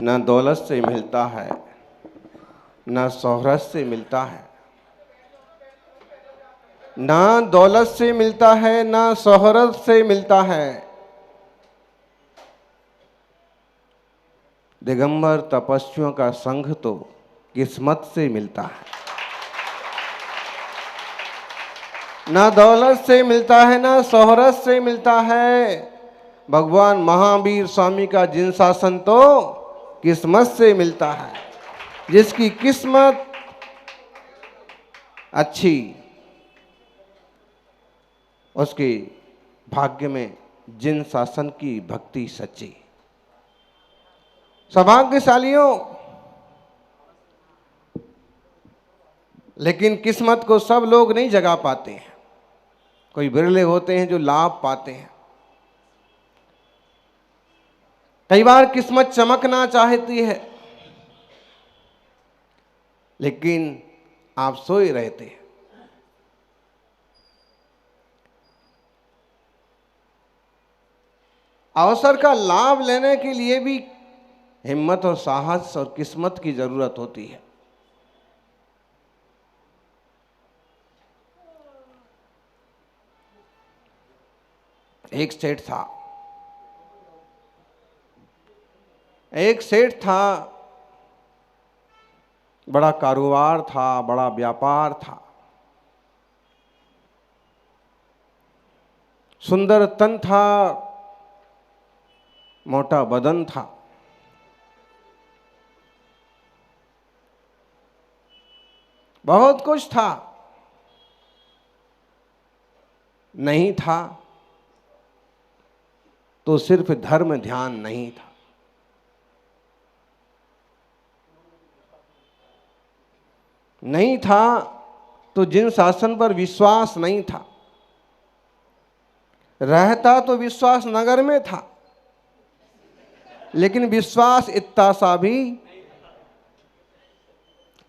न दौलत से मिलता है, न शोहरत से मिलता है, ना दौलत से मिलता है, ना शोहरत से मिलता है। दिगंबर तपस्वियों का संग तो किस्मत से मिलता है। ना दौलत से मिलता है, ना शोहरत से मिलता है। भगवान महावीर स्वामी का जिन शासन तो किस्मत से मिलता है। जिसकी किस्मत अच्छी, उसके भाग्य में जिन शासन की भक्ति सच्ची। सौभाग्यशालियों, लेकिन किस्मत को सब लोग नहीं जगा पाते हैं। कोई बिरले होते हैं जो लाभ पाते हैं। कई बार किस्मत चमकना चाहती है, लेकिन आप सोए रहते हैं। अवसर का लाभ लेने के लिए भी हिम्मत और साहस और किस्मत की जरूरत होती है। एक सेठ था, बड़ा कारोबार था, बड़ा व्यापार था, सुंदर तन था, मोटा बदन था। बहुत कुछ था, नहीं था तो सिर्फ धर्म ध्यान नहीं था। नहीं था तो जिन शासन पर विश्वास नहीं था। रहता तो विश्वास नगर में था, लेकिन विश्वास इतना सा भी।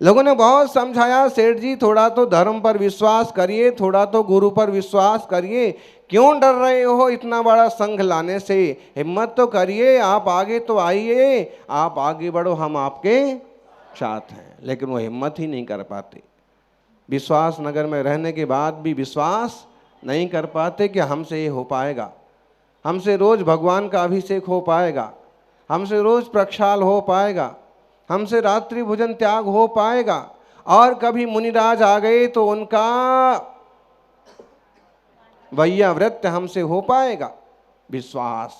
लोगों ने बहुत समझाया, सेठ जी थोड़ा तो धर्म पर विश्वास करिए, थोड़ा तो गुरु पर विश्वास करिए, क्यों डर रहे हो इतना बड़ा संघ लाने से? हिम्मत तो करिए, आप आगे तो आइए, आप आगे बढ़ो, हम आपके साथ हैं। लेकिन वो हिम्मत ही नहीं कर पाते। विश्वास नगर में रहने के बाद भी विश्वास नहीं कर पाते कि हमसे ये हो पाएगा, हमसे रोज भगवान का अभिषेक हो पाएगा, हमसे रोज प्रक्षाल हो पाएगा, हमसे रात्रि भोजन त्याग हो पाएगा। और कभी मुनिराज आ गए तो उनका वैयाव्रत हमसे हो पाएगा। विश्वास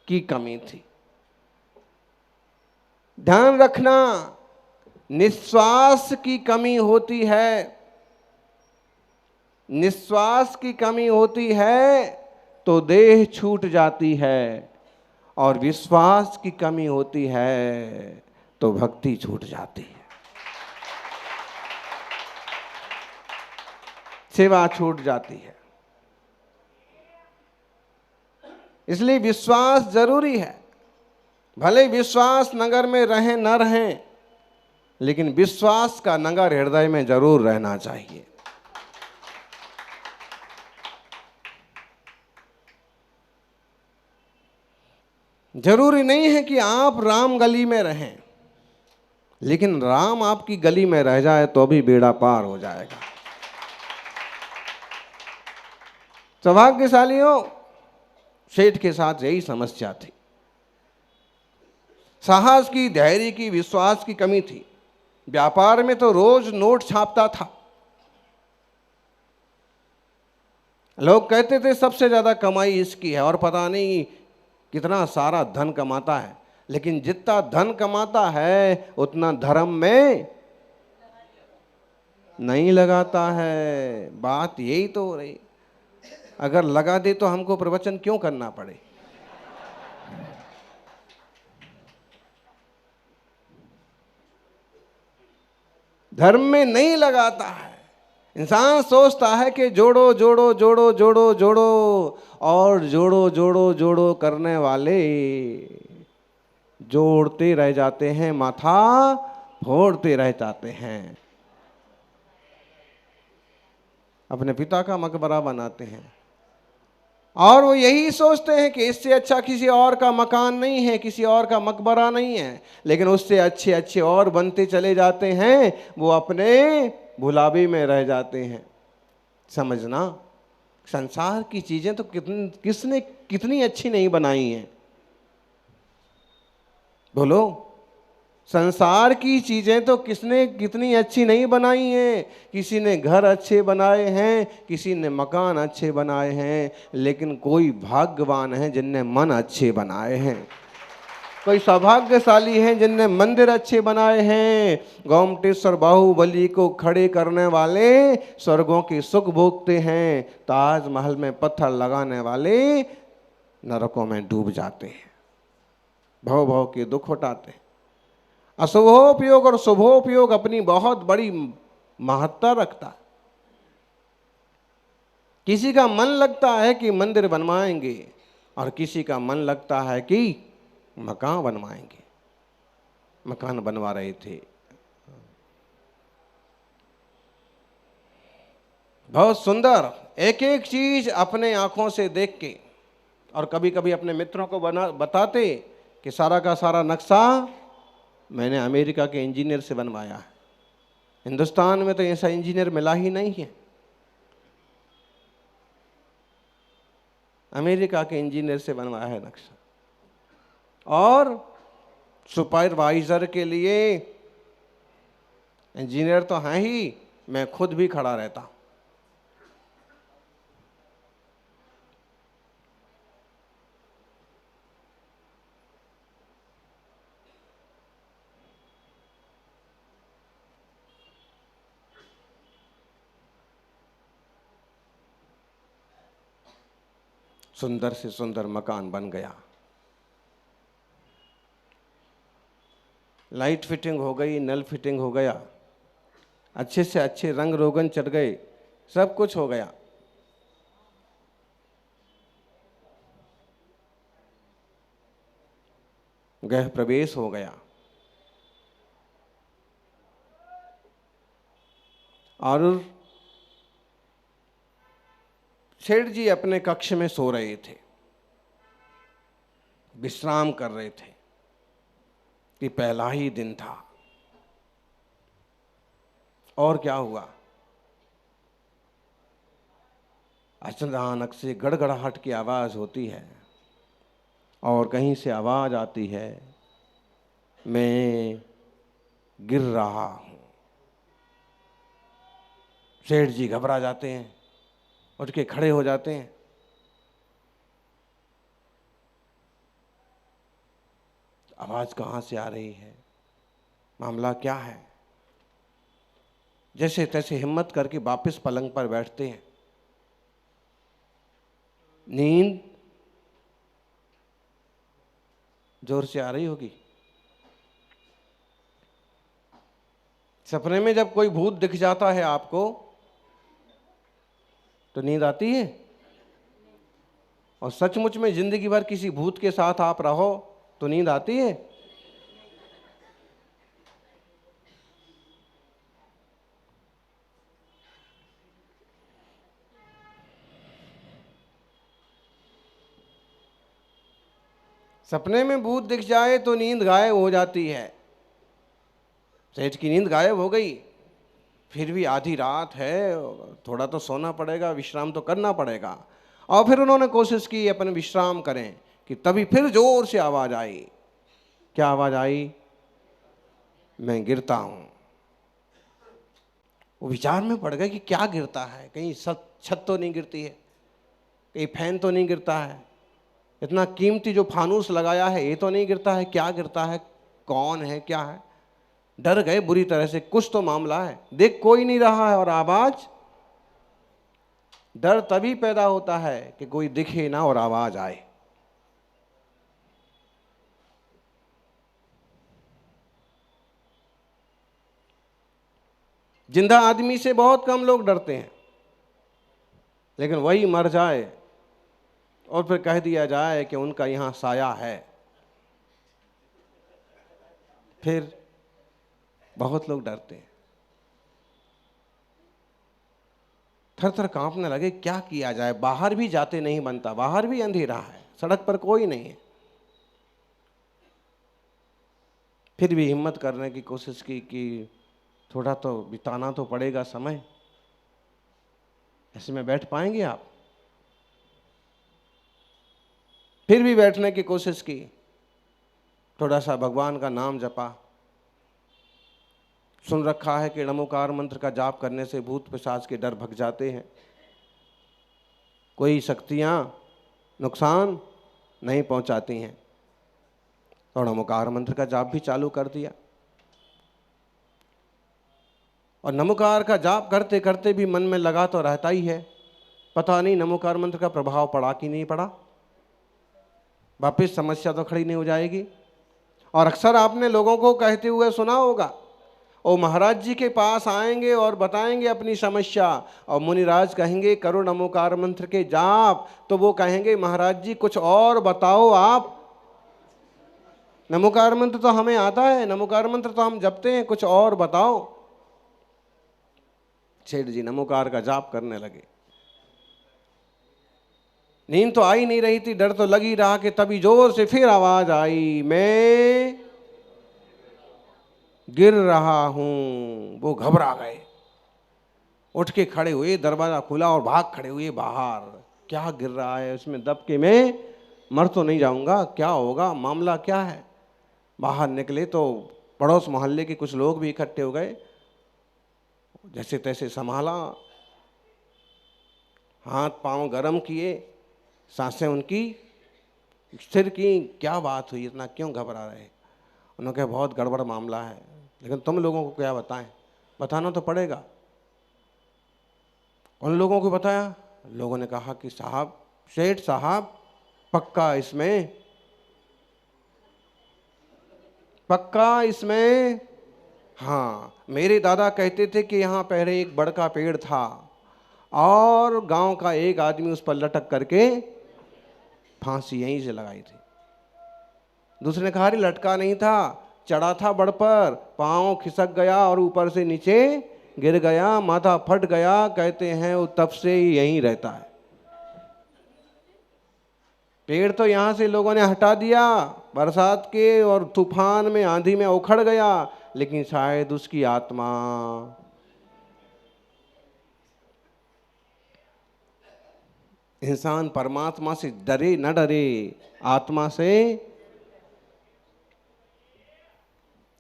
की कमी थी। ध्यान रखना, निश्वास की कमी होती है। निश्वास की कमी होती है तो देह छूट जाती है, और विश्वास की कमी होती है तो भक्ति छूट जाती है, सेवा छूट जाती है। इसलिए विश्वास जरूरी है। भले विश्वास नगर में रहें न रहें, लेकिन विश्वास का नगर हृदय में जरूर रहना चाहिए। जरूरी नहीं है कि आप राम गली में रहें, लेकिन राम आपकी गली में रह जाए तो भी बेड़ा पार हो जाएगा। सौभाग्यशालियों, सेठ के साथ यही समस्या थी। साहस की, धैर्य की, विश्वास की कमी थी। व्यापार में तो रोज नोट छापता था। लोग कहते थे सबसे ज्यादा कमाई इसकी है, और पता नहीं कितना सारा धन कमाता है। लेकिन जितना धन कमाता है उतना धर्म में नहीं लगाता है। बात यही तो हो रही। अगर लगा दे तो हमको प्रवचन क्यों करना पड़े? धर्म में नहीं लगाता है। इंसान सोचता है कि जोड़ो जोड़ो जोड़ो जोड़ो जोड़ो, और जोड़ो जोड़ो जोड़ो करने वाले जोड़ते रह जाते हैं, माथा फोड़ते रह जाते हैं। अपने पिता का मकबरा बनाते हैं। और वो यही सोचते हैं कि इससे अच्छा किसी और का मकान नहीं है, किसी और का मकबरा नहीं है, लेकिन उससे अच्छे अच्छे और बनते चले जाते हैं, वो अपने भुलावे में रह जाते हैं। समझना, संसार की चीजें तो किसने कितनी अच्छी नहीं बनाई हैं, बोलो। संसार की चीजें तो किसने कितनी अच्छी नहीं बनाई हैं। किसी ने घर अच्छे बनाए हैं, किसी ने मकान अच्छे बनाए हैं, लेकिन कोई भाग्यवान है जिनने मन अच्छे बनाए हैं। कोई सौभाग्यशाली हैं जिनने मंदिर अच्छे बनाए हैं। गोमटेश्वर बाहुबली को खड़े करने वाले स्वर्गों के सुख भोगते हैं, ताजमहल में पत्थर लगाने वाले नरकों में डूब जाते हैं, भव भव के दुख उठाते हैं। अशुभोपयोग और शुभोपयोग अपनी बहुत बड़ी महत्ता रखता है। किसी का मन लगता है कि मंदिर बनवाएंगे, और किसी का मन लगता है कि मकान बनवाएंगे। मकान बनवा रहे थे, बहुत सुंदर, एक एक चीज अपने आंखों से देख के, और कभी कभी अपने मित्रों को बताते कि सारा का सारा नक्शा मैंने अमेरिका के इंजीनियर से बनवाया है। हिंदुस्तान में तो ऐसा इंजीनियर मिला ही नहीं है। अमेरिका के इंजीनियर से बनवाया है नक्शा। और सुपरवाइजर के लिए इंजीनियर तो हैं ही, मैं खुद भी खड़ा रहता। सुंदर से सुंदर मकान बन गया, लाइट फिटिंग हो गई, नल फिटिंग हो गया, अच्छे से अच्छे रंग रोगन चढ़ गए, सब कुछ हो गया। गृह प्रवेश हो गया, और सेठ जी अपने कक्ष में सो रहे थे, विश्राम कर रहे थे कि पहला ही दिन था। और क्या हुआ, अचानक से गड़गड़ाहट की आवाज होती है, और कहीं से आवाज आती है, मैं गिर रहा हूं। सेठ जी घबरा जाते हैं, उठ के खड़े हो जाते हैं। आवाज कहां से आ रही है, मामला क्या है। जैसे तैसे हिम्मत करके वापस पलंग पर बैठते हैं। नींद जोर से आ रही होगी। सपने में जब कोई भूत दिख जाता है आपको तो नींद आती है, और सचमुच में जिंदगी भर किसी भूत के साथ आप रहो तो नींद आती है। सपने में भूत दिख जाए तो नींद गायब हो जाती है। सेठ की नींद गायब हो गई, फिर भी आधी रात है, थोड़ा तो सोना पड़ेगा, विश्राम तो करना पड़ेगा। और फिर उन्होंने कोशिश की अपन विश्राम करें, कि तभी फिर जोर से आवाज आई। क्या आवाज आई, मैं गिरता हूं। वो विचार में पड़ गए कि क्या गिरता है, कहीं छत तो नहीं गिरती है, कहीं फैन तो नहीं गिरता है, इतना कीमती जो फानूस लगाया है ये तो नहीं गिरता है, क्या गिरता है, कौन है, क्या है। डर गए बुरी तरह से, कुछ तो मामला है। देख कोई नहीं रहा है और आवाज, डर तभी पैदा होता है कि कोई दिखे ना और आवाज आए। जिंदा आदमी से बहुत कम लोग डरते हैं, लेकिन वही मर जाए और फिर कह दिया जाए कि उनका यहां साया है, फिर बहुत लोग डरते हैं। थर थर कांपने लगे, क्या किया जाए, बाहर भी जाते नहीं बनता, बाहर भी अंधेरा है, सड़क पर कोई नहीं है। फिर भी हिम्मत करने की कोशिश की कि थोड़ा तो बिताना तो पड़ेगा समय, ऐसे में बैठ पाएंगे आप? फिर भी बैठने की कोशिश की, थोड़ा सा भगवान का नाम जपा। सुन रखा है कि नमोकार मंत्र का जाप करने से भूत पिशाच के डर भग जाते हैं, कोई शक्तियां नुकसान नहीं पहुंचाती हैं। और नमोकार मंत्र का जाप भी चालू कर दिया। और नमोकार का जाप करते करते भी मन में लगा तो रहता ही है, पता नहीं नमोकार मंत्र का प्रभाव पड़ा कि नहीं पड़ा, वापिस समस्या तो खड़ी नहीं हो जाएगी। और अक्सर आपने लोगों को कहते हुए सुना होगा, और महाराज जी के पास आएंगे और बताएंगे अपनी समस्या, और मुनिराज कहेंगे करो नमोकार मंत्र के जाप, तो वो कहेंगे महाराज जी कुछ और बताओ आप, नमोकार मंत्र तो हमें आता है, नमोकार मंत्र तो हम जपते हैं, कुछ और बताओ। सेठ जी नमोकार का जाप करने लगे। नींद तो आ ही नहीं रही थी, डर तो लग ही रहा कि तभी जोर से फिर आवाज आई, मैं गिर रहा हूं। वो घबरा गए, उठ के खड़े हुए, दरवाजा खुला और भाग खड़े हुए बाहर। क्या गिर रहा है, उसमें दब के मैं मर तो नहीं जाऊंगा, क्या होगा, मामला क्या है? बाहर निकले तो पड़ोस मोहल्ले के कुछ लोग भी इकट्ठे हो गए, जैसे तैसे संभाला, हाथ पांव गरम किए, सांसें उनकी स्थिर की। क्या बात हुई, इतना क्यों घबरा रहे? उन्होंने कहा बहुत गड़बड़ मामला है, लेकिन तुम लोगों को क्या बताएं, बताना तो पड़ेगा। उन लोगों को बताया, लोगों ने कहा कि साहब, सेठ साहब, पक्का इसमें हाँ, मेरे दादा कहते थे कि यहाँ पहले एक बड़ का पेड़ था और गांव का एक आदमी उस पर लटक करके फांसी यहीं से लगाई थी। दूसरे ने कहा अरे लटका नहीं था, चढ़ा था बड़ पर, पांव खिसक गया और ऊपर से नीचे गिर गया, माथा फट गया, कहते हैं वो तब से ही यहीं रहता है। पेड़ तो यहां से लोगों ने हटा दिया बरसात के और तूफान में, आंधी में उखड़ गया, लेकिन शायद उसकी आत्मा इंसान परमात्मा से डरे न डरे, आत्मा से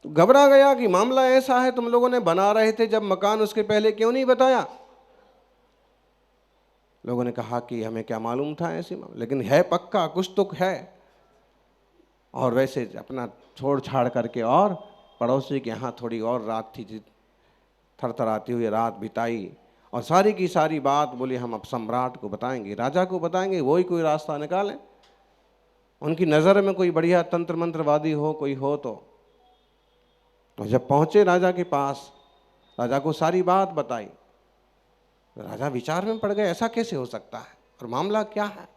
घबरा गया कि मामला ऐसा है, तुम लोगों ने बना रहे थे जब मकान, उसके पहले क्यों नहीं बताया? लोगों ने कहा कि हमें क्या मालूम था ऐसे, लेकिन है पक्का, कुछ तो है। और वैसे अपना छोड़ छाड़ करके और पड़ोसी के यहाँ थोड़ी और रात थी, थरथराती हुई रात बिताई, और सारी की सारी बात बोली हम अब सम्राट को बताएंगे, राजा को बताएंगे, वही कोई रास्ता निकालें, उनकी नज़र में कोई बढ़िया तंत्र मंत्रवादी हो, कोई हो तो जब पहुंचे राजा के पास, राजा को सारी बात बताई। राजा विचार में पड़ गए, ऐसा कैसे हो सकता है और मामला क्या है?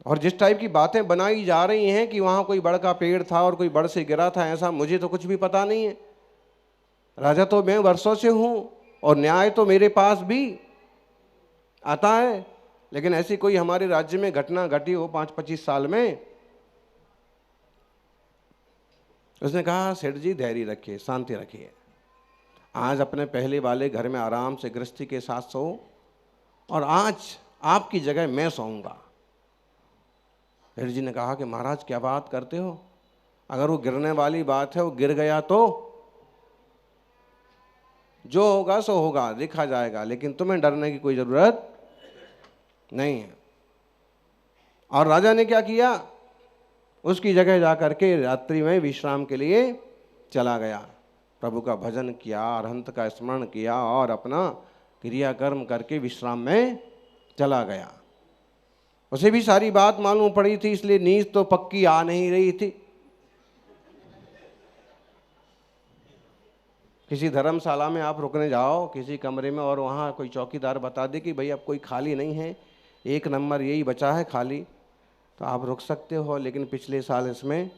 और जिस टाइप की बातें बनाई जा रही हैं कि वहां कोई बड़ का पेड़ था और कोई बड़ से गिरा था, ऐसा मुझे तो कुछ भी पता नहीं है। राजा तो मैं वर्षों से हूं और न्याय तो मेरे पास भी आता है, लेकिन ऐसी कोई हमारे राज्य में घटना घटी हो 5-25 साल में? उसने कहा सेठ जी धैर्य रखिए, शांति रखिए, आज अपने पहले वाले घर में आराम से गृहस्थी के साथ सो, और आज आपकी जगह मैं सोऊंगा। सेठ जी ने कहा कि महाराज क्या बात करते हो, अगर वो गिरने वाली बात है, वो गिर गया तो जो होगा सो होगा, देखा जाएगा, लेकिन तुम्हें डरने की कोई जरूरत नहीं है। और राजा ने क्या किया, उसकी जगह जाकर के रात्रि में विश्राम के लिए चला गया, प्रभु का भजन किया, अरहंत का स्मरण किया और अपना क्रियाकर्म करके विश्राम में चला गया। उसे भी सारी बात मालूम पड़ी थी, इसलिए नींद तो पक्की आ नहीं रही थी। किसी धर्मशाला में आप रुकने जाओ किसी कमरे में, और वहाँ कोई चौकीदार बता दे कि भाई अब कोई खाली नहीं है, एक नंबर यही बचा है खाली, तो आप रुक सकते हो, लेकिन पिछले साल इसमें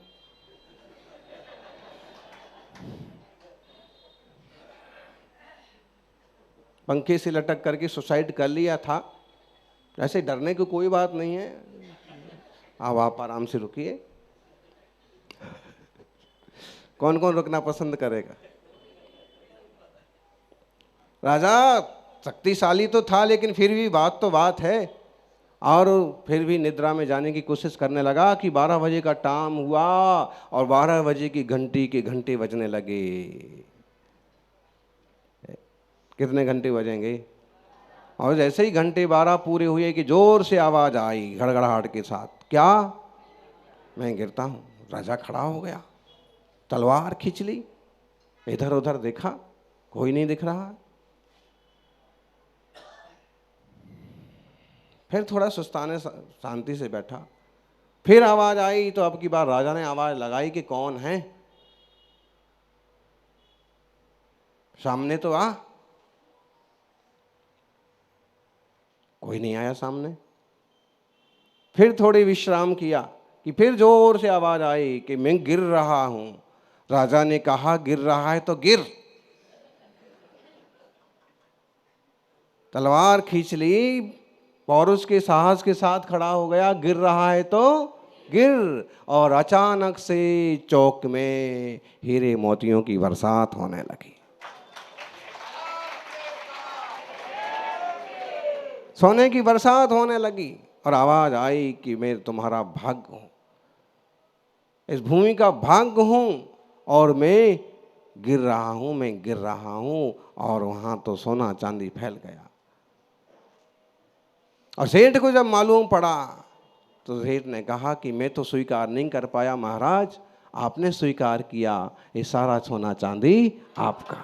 पंखे से लटक करके सुसाइड कर लिया था। ऐसे डरने की कोई बात नहीं है। अब आप आराम से रुकिए। कौन कौन रुकना पसंद करेगा? राजा शक्तिशाली तो था, लेकिन फिर भी बात तो बात है। और फिर भी निद्रा में जाने की कोशिश करने लगा कि 12 बजे का टाइम हुआ और 12 बजे की घंटी के घंटे बजने लगे। कितने घंटे बजेंगे? और जैसे ही घंटे 12 पूरे हुए कि जोर से आवाज आई घड़घड़ाहट के साथ, क्या? मैं गिरता हूं। राजा खड़ा हो गया, तलवार खींच ली, इधर उधर देखा, कोई नहीं दिख रहा। फिर थोड़ा सुस्ताने शांति से बैठा। फिर आवाज आई तो अब की बार राजा ने आवाज लगाई कि कौन है, सामने तो आ। कोई नहीं आया सामने। फिर थोड़ी विश्राम किया कि फिर जोर से आवाज आई कि मैं गिर रहा हूं। राजा ने कहा गिर रहा है तो गिर। तलवार खींच ली, पौरुष के साहस के साथ खड़ा हो गया, गिर रहा है तो गिर। और अचानक से चौक में हीरे मोतियों की बरसात होने लगी, सोने की बरसात होने लगी। और आवाज आई कि मैं तुम्हारा भाग्य हूं, इस भूमि का भाग्य हूं, और मैं गिर रहा हूं, मैं गिर रहा हूं। और वहां तो सोना चांदी फैल गया। और सेठ को जब मालूम पड़ा तो सेठ ने कहा कि मैं तो स्वीकार नहीं कर पाया महाराज, आपने स्वीकार किया, ये सारा सोना चांदी आपका।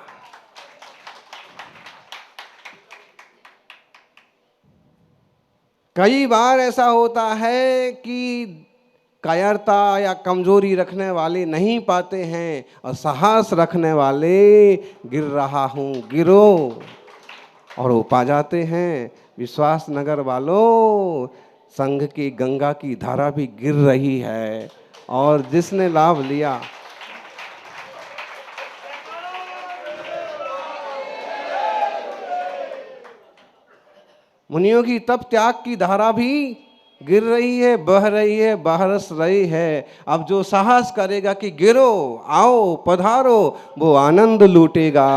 कई बार ऐसा होता है कि कायरता या कमजोरी रखने वाले नहीं पाते हैं, और साहस रखने वाले गिर रहा हूं गिरो, और वो पा जाते हैं। विश्वास नगर वालों, संघ की गंगा की धारा भी गिर रही है, और जिसने लाभ लिया मुनियों की तप त्याग की धारा भी गिर रही है, बह रही है, बरस रही है। अब जो साहस करेगा कि गिरो, आओ, पधारो, वो आनंद लूटेगा।